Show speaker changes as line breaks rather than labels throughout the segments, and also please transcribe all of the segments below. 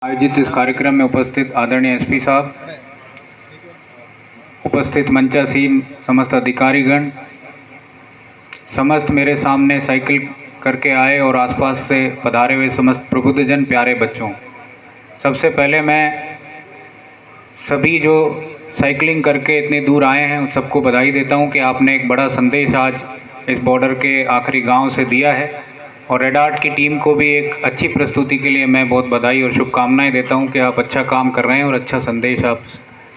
आयोजित इस कार्यक्रम में उपस्थित आदरणीय एसपी साहब, उपस्थित मंचासीन समस्त अधिकारीगण, समस्त मेरे सामने साइकिल करके आए और आसपास से पधारे हुए समस्त प्रबुद्धजन, प्यारे बच्चों, सबसे पहले मैं सभी जो साइकिलिंग करके इतनी दूर आए हैं उन सबको बधाई देता हूं कि आपने एक बड़ा संदेश आज इस बॉर्डर के आखिरी गांव से दिया है। और रेड आर्ट की टीम को भी एक अच्छी प्रस्तुति के लिए मैं बहुत बधाई और शुभकामनाएं देता हूं कि आप अच्छा काम कर रहे हैं और अच्छा संदेश आप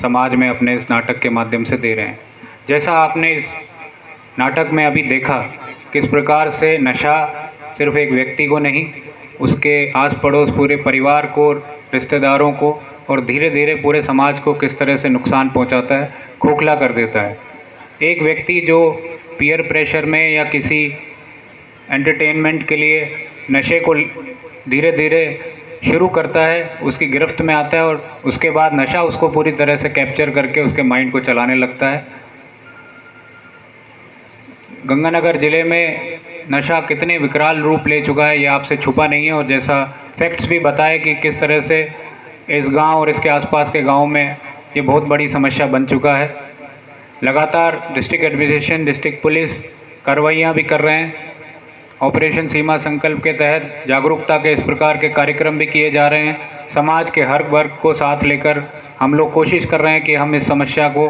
समाज में अपने इस नाटक के माध्यम से दे रहे हैं। जैसा आपने इस नाटक में अभी देखा किस प्रकार से नशा सिर्फ एक व्यक्ति को नहीं, उसके आस पड़ोस पूरे परिवार को, रिश्तेदारों को और धीरे धीरे पूरे समाज को किस तरह से नुकसान पहुंचाता है, खोखला कर देता है। एक व्यक्ति जो पीयर प्रेशर में या किसी एंटरटेनमेंट के लिए नशे को धीरे धीरे शुरू करता है, उसकी गिरफ्त में आता है और उसके बाद नशा उसको पूरी तरह से कैप्चर करके उसके माइंड को चलाने लगता है। गंगानगर ज़िले में नशा कितने विकराल रूप ले चुका है ये आपसे छुपा नहीं है, और जैसा फैक्ट्स भी बताए कि किस तरह से इस गांव और इसके आसपास के गांव में ये बहुत बड़ी समस्या बन चुका है। लगातार डिस्ट्रिक्ट एडमिनिस्ट्रेशन, डिस्ट्रिक्ट पुलिस कार्रवाइयाँ भी कर रहे हैं। ऑपरेशन सीमा संकल्प के तहत जागरूकता के इस प्रकार के कार्यक्रम भी किए जा रहे हैं। समाज के हर वर्ग को साथ लेकर हम लोग कोशिश कर रहे हैं कि हम इस समस्या को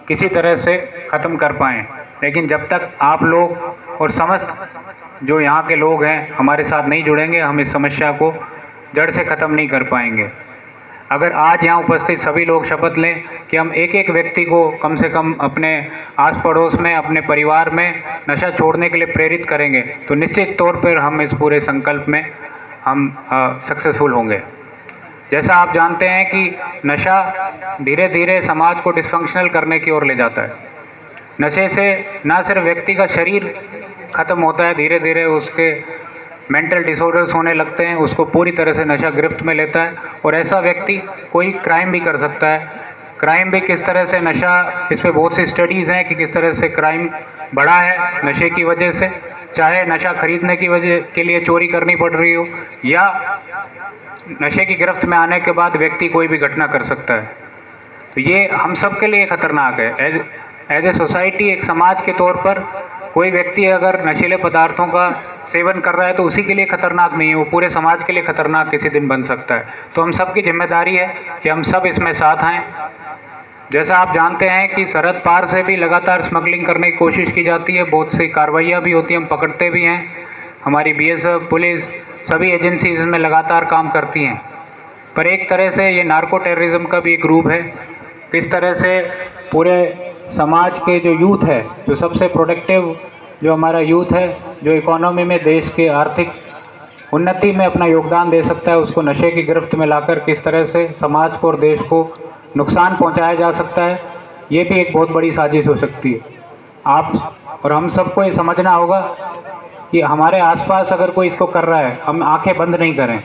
किसी तरह से ख़त्म कर पाएँ। लेकिन जब तक आप लोग और समस्त जो यहाँ के लोग हैं हमारे साथ नहीं जुड़ेंगे, हम इस समस्या को जड़ से ख़त्म नहीं कर पाएंगे। अगर आज यहाँ उपस्थित सभी लोग शपथ लें कि हम एक एक व्यक्ति को कम से कम अपने आस पड़ोस में, अपने परिवार में नशा छोड़ने के लिए प्रेरित करेंगे, तो निश्चित तौर पर हम इस पूरे संकल्प में हम सक्सेसफुल होंगे। जैसा आप जानते हैं कि नशा धीरे धीरे समाज को डिसफंक्शनल करने की ओर ले जाता है। नशे से ना सिर्फ व्यक्ति का शरीर ख़त्म होता है, धीरे धीरे उसके मेंटल डिसऑर्डर्स होने लगते हैं, उसको पूरी तरह से नशा गिरफ्त में लेता है और ऐसा व्यक्ति कोई क्राइम भी कर सकता है। क्राइम भी किस तरह से नशा, इस पर बहुत सी स्टडीज़ हैं कि किस तरह से क्राइम बढ़ा है नशे की वजह से, चाहे नशा खरीदने की वजह के लिए चोरी करनी पड़ रही हो या नशे की गिरफ्त में आने के बाद व्यक्ति कोई भी घटना कर सकता है। तो ये हम सब के लिए ख़तरनाक है। एज ए सोसाइटी, एक समाज के तौर पर कोई व्यक्ति अगर नशीले पदार्थों का सेवन कर रहा है तो उसी के लिए खतरनाक नहीं है, वो पूरे समाज के लिए खतरनाक किसी दिन बन सकता है। तो हम सब की जिम्मेदारी है कि हम सब इसमें साथ आएँ। जैसा आप जानते हैं कि सरहद पार से भी लगातार स्मगलिंग करने की कोशिश की जाती है, बहुत सी कार्रवाइयाँ भी होती हैं, हम पकड़ते भी हैं। हमारी BSF, पुलिस, सभी एजेंसीज इसमें लगातार काम करती हैं। पर एक तरह से ये नार्को टेररिज्म का भी एक रूप है। किस तरह से पूरे समाज के जो यूथ है, जो सबसे प्रोडक्टिव जो हमारा यूथ है, जो इकोनॉमी में, देश के आर्थिक उन्नति में अपना योगदान दे सकता है, उसको नशे की गिरफ्त में लाकर किस तरह से समाज को और देश को नुकसान पहुंचाया जा सकता है, ये भी एक बहुत बड़ी साजिश हो सकती है। आप और हम सबको ये समझना होगा कि हमारे आसपास अगर कोई इसको कर रहा है, हम आंखें बंद नहीं करें।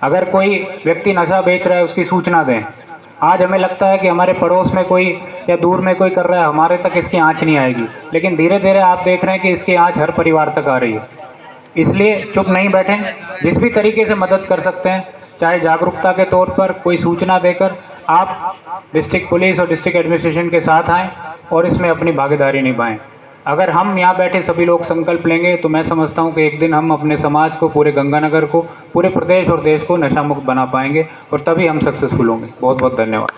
अगर कोई व्यक्ति नशा बेच रहा है, उसकी सूचना दें। आज हमें लगता है कि हमारे पड़ोस में कोई या दूर में कोई कर रहा है, हमारे तक इसकी आंच नहीं आएगी, लेकिन धीरे धीरे आप देख रहे हैं कि इसकी आंच हर परिवार तक आ रही है। इसलिए चुप नहीं बैठें, जिस भी तरीके से मदद कर सकते हैं, चाहे जागरूकता के तौर पर कोई सूचना देकर, आप डिस्ट्रिक्ट पुलिस और डिस्ट्रिक्ट एडमिनिस्ट्रेशन के साथ आएँ और इसमें अपनी भागीदारी निभाएं। अगर हम यहाँ बैठे सभी लोग संकल्प लेंगे तो मैं समझता हूँ कि एक दिन हम अपने समाज को, पूरे गंगानगर को, पूरे प्रदेश और देश को नशा मुक्त बना पाएंगे और तभी हम सक्सेसफुल होंगे। बहुत बहुत धन्यवाद।